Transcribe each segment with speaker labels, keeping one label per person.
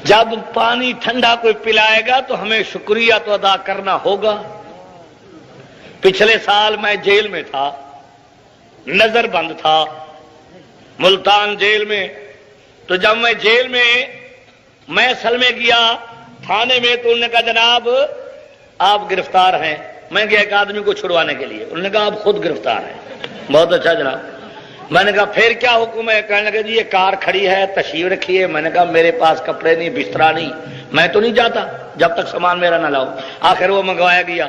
Speaker 1: جب پانی ٹھنڈا کوئی پلائے گا تو ہمیں شکریہ تو ادا کرنا ہوگا. پچھلے سال میں جیل میں تھا، نظر بند تھا ملتان جیل میں. تو جب میں جیل میں اصل میں گیا تھانے میں، تو انہوں نے کہا جناب آپ گرفتار ہیں. میں گیا ایک آدمی کو چھڑوانے کے لیے، انہوں نے کہا آپ خود گرفتار ہیں. بہت اچھا جناب. میں نے کہا پھر کیا حکم ہے؟ کہنے لگے جی یہ کار کھڑی ہے تشریف رکھیے. میں نے کہا میرے پاس کپڑے نہیں، بسترا نہیں، میں تو نہیں جاتا جب تک سامان میرا نہ لاؤ. آخر وہ منگوایا گیا،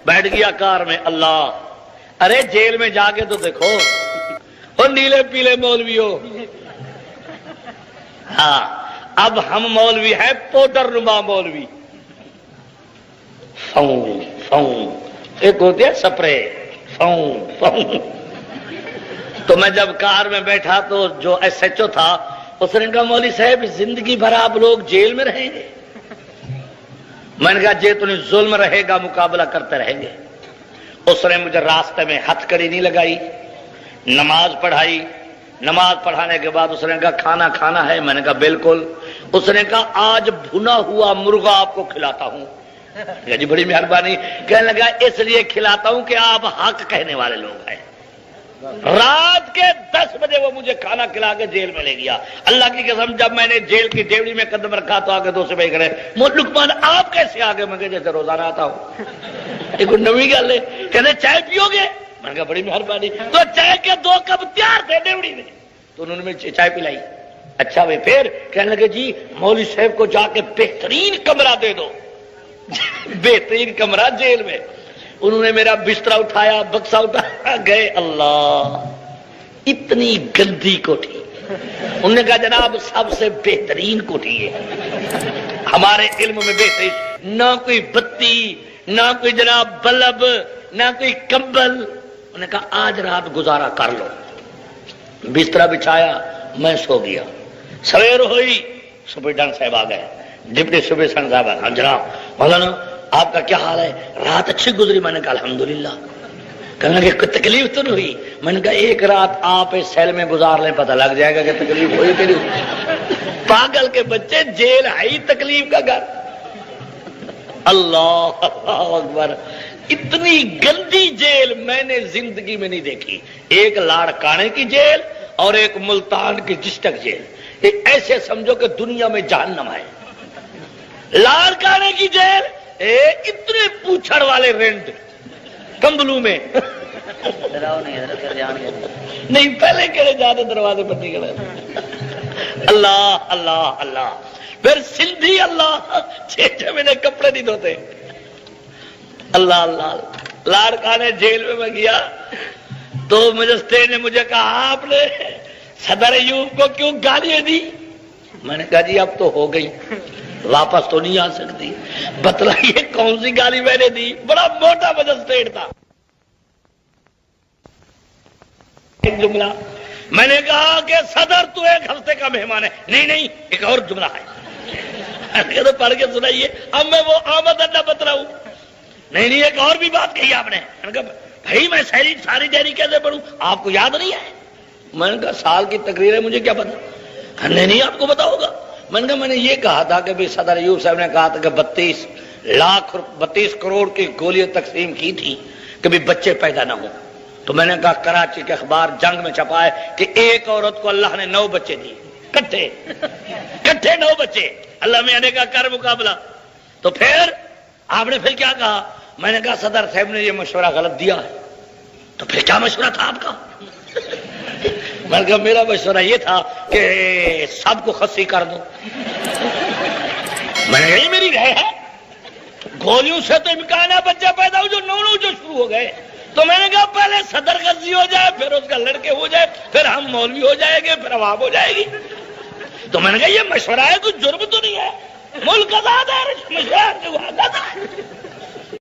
Speaker 1: بیٹھ گیا کار میں. اللہ، ارے جیل میں جا کے تو دیکھو وہ نیلے پیلے مولوی ہو. ہاں اب ہم مولوی ہیں پوڈر نما مولوی. فون فون ایک ہوتی ہے سپرے، فون فون. تو میں جب کار میں بیٹھا تو جو ایس ایچ او تھا اس نے کہا مولوی صاحب زندگی بھر آپ لوگ جیل میں رہیں گے؟ میں نے کہا جی تو نہیں ظلم رہے گا، مقابلہ کرتے رہیں گے. اس نے مجھے راستے میں ہتھ کڑی نہیں لگائی، نماز پڑھائی. نماز پڑھانے کے بعد اس نے کہا کھانا کھانا ہے؟ میں نے کہا بالکل. اس نے کہا آج بھنا ہوا مرغا آپ کو کھلاتا ہوں. جی بڑی مہربانی. کہنے لگا اس لیے کھلاتا ہوں کہ آپ حق کہنے والے لوگ ہیں. رات کے 10 بجے وہ مجھے کھانا کھلا کے جیل میں لے گیا. اللہ کی قسم جب میں نے جیل کی ڈیوڑی میں قدم رکھا تو آگے دو سپاہی کرے لقمان آپ کیسے آگے؟ میں جیسے روزانہ آتا ہوں. ایک نویں گل ہے. کہتے چائے پیو گے؟ میں نے کہا بڑی مہربانی. تو چائے کے 2 کپ تیار تھے ڈیوڑی میں، تو انہوں نے چائے پلائی. اچھا بھائی پھر کہنے لگے جی مولوی صاحب کو جا کے بہترین کمرہ دے دو. بہترین کمرہ جیل میں. انہوں نے میرا بستر اٹھایا، بکسا اٹھایا، گئے. اللہ اتنی گندی کوٹھی. انہوں نے کہا جناب سب سے بہترین کوٹھی ہے ہمارے علم میں. بہترین، نہ کوئی بتی، نہ کوئی جناب بلب، نہ کوئی کمبل. انہوں نے کہا آج رات گزارا کر لو. بستر بچھایا، میں سو گیا. سویر ہوئی، سپرنٹینڈنٹ صاحب آ گئے، ڈپٹی سپرنٹینڈنٹ صاحب. ہاں جناب مولانا آپ کا کیا حال ہے؟ رات اچھی گزری؟ میں نے کہا الحمدللہ. کہنے لگے کوئی تکلیف تو نہیں ہوئی؟ میں نے کہا ایک رات آپ اس سیل میں گزار لیں پتہ لگ جائے گا کہ تکلیف ہوئی کہ نہیں. پاگل کے بچے، جیل ہے ہی تکلیف کا گھر. اللہ اکبر. اتنی گندی جیل میں نے زندگی میں نہیں دیکھی. ایک لاڑکانے کی جیل اور ایک ملتان کی ڈسٹرکٹ جیل. ایسے سمجھو کہ دنیا میں جہنم ہے. لاڑکانے کی جیل اتنے پوچھڑ والے رینٹ کمبلوں میں نہیں، پہلے کہڑے جاتے دروازے پر نہیں گئے. اللہ اللہ اللہ. پھر سندھی اللہ 6 مہینے کپڑے نہیں دھوتے. اللہ اللہ. لاڑکانے جیل میں گیا تو مجسٹریٹ نے مجھے کہا آپ نے صدر ایوب کو کیوں گالیاں دی؟ میں نے کہا جی اب تو ہو گئی، واپس تو نہیں آ سکتی. بتلائیے کون سی گالی میں نے دی؟ بڑا موٹا مجسٹریٹ تھا. ایک جملہ میں نے کہا کہ صدر تو 1 ہفتے کا مہمان ہے. نہیں نہیں ایک اور جملہ ہے تو پڑھ کے سنائیے. اب میں وہ آمد اڈا بتلاؤں؟ نہیں نہیں ایک اور بھی بات کہی آپ نے. میں نے کہا بھائی میں ساری ڈائری کیسے پڑھوں؟ آپ کو یاد نہیں ہے؟ میں نے کہا سال کی تقریر ہے مجھے کیا پتا. نہیں نہیں آپ کو پتا ہوگا. میں نے کہا میں نے یہ کہا تھا کہ صدر ایوب صاحب نے کہا تھا کہ 32 کروڑ کی گولیاں تقسیم کی تھی کہ بھی بچے پیدا نہ ہوں. تو میں نے کہا کراچی کے اخبار جنگ میں چھپا ہے کہ ایک عورت کو اللہ نے 9 بچے دیے، کٹھے 9 بچے. اللہ میں نے کہا کر مقابلہ. تو پھر آپ نے پھر کیا کہا؟ میں نے کہا صدر صاحب نے یہ مشورہ غلط دیا ہے. تو پھر کیا مشورہ تھا آپ کا؟ میں نے کہا میرا مشورہ یہ تھا کہ سب کو خصی کر دو. میں نے کہا یہ میری رائے ہے. گولیوں سے تو امکان ہے بچہ پیدا ہو جو 9 جو شروع ہو گئے. تو میں نے کہا پہلے صدر غزی ہو جائے، پھر اس کا لڑکے ہو جائے، پھر ہم مولوی ہو جائیں گے، پھر عوام ہو جائے گی. تو میں نے کہا یہ مشورہ ہے، کوئی جرم تو نہیں ہے. ملک آزاد ہے، مشورہ